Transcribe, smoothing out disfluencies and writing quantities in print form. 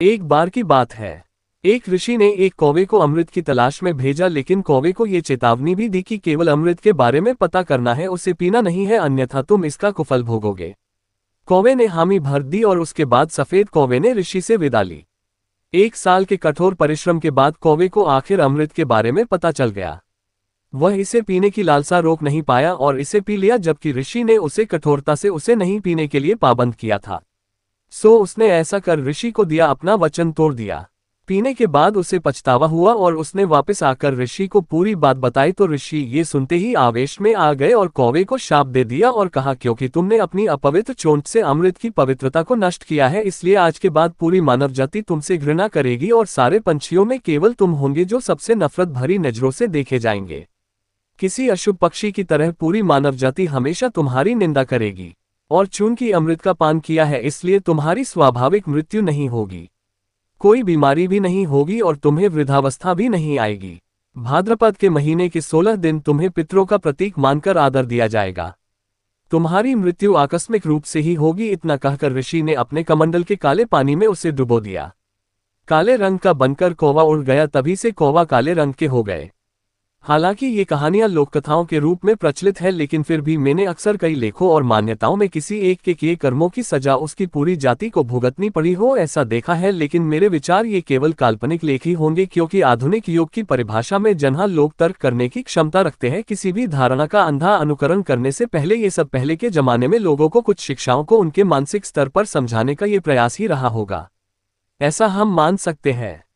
एक बार की बात है, एक ऋषि ने एक कौवे को अमृत की तलाश में भेजा, लेकिन कौवे को ये चेतावनी भी दी कि केवल अमृत के बारे में पता करना है, उसे पीना नहीं है, अन्यथा तुम इसका कुफल भोगोगे। कौवे ने हामी भर दी और उसके बाद सफेद कौवे ने ऋषि से विदा ली। 1 साल के कठोर परिश्रम के बाद कौवे को आखिर अमृत के बारे में पता चल गया। वह इसे पीने की लालसा रोक नहीं पाया और इसे पी लिया, जबकि ऋषि ने उसे कठोरता से उसे नहीं पीने के लिए पाबंद किया था। सो उसने ऐसा कर ऋषि को दिया अपना वचन तोड़ दिया। पीने के बाद उसे पछतावा हुआ और उसने वापस आकर ऋषि को पूरी बात बताई, तो ऋषि ये सुनते ही आवेश में आ गए और कौवे को शाप दे दिया और कहा, क्योंकि तुमने अपनी अपवित्र चोंच से अमृत की पवित्रता को नष्ट किया है, इसलिए आज के बाद पूरी मानव जाति तुमसे घृणा करेगी और सारे पंछियों में केवल तुम होंगे जो सबसे नफरत भरी नजरों से देखे जाएंगे। किसी अशुभ पक्षी की तरह पूरी मानव जाति हमेशा तुम्हारी निंदा करेगी। और चूंकि अमृत का पान किया है, इसलिए तुम्हारी स्वाभाविक मृत्यु नहीं होगी, कोई बीमारी भी नहीं होगी और तुम्हें वृद्धावस्था भी नहीं आएगी। भाद्रपद के महीने के 16 दिन तुम्हें पितरों का प्रतीक मानकर आदर दिया जाएगा। तुम्हारी मृत्यु आकस्मिक रूप से ही होगी। इतना कहकर ऋषि ने अपने कमंडल के काले पानी में उसे डुबो दिया। काले रंग का बनकर कौवा उड़ गया, तभी से कौवा काले रंग के हो गए। हालांकि ये कहानियां लोककथाओं के रूप में प्रचलित है, लेकिन फिर भी मैंने अक्सर कई लेखों और मान्यताओं में किसी एक के किए कर्मों की सजा उसकी पूरी जाति को भुगतनी पड़ी हो ऐसा देखा है। लेकिन मेरे विचार ये केवल काल्पनिक लेख ही होंगे, क्योंकि आधुनिक युग की परिभाषा में जहाँ लोग तर्क करने की क्षमता रखते हैं, किसी भी धारणा का अंधा अनुकरण करने से पहले ये सब पहले के जमाने में लोगों को कुछ शिक्षाओं को उनके मानसिक स्तर पर समझाने का ये प्रयास ही रहा होगा, ऐसा हम मान सकते हैं।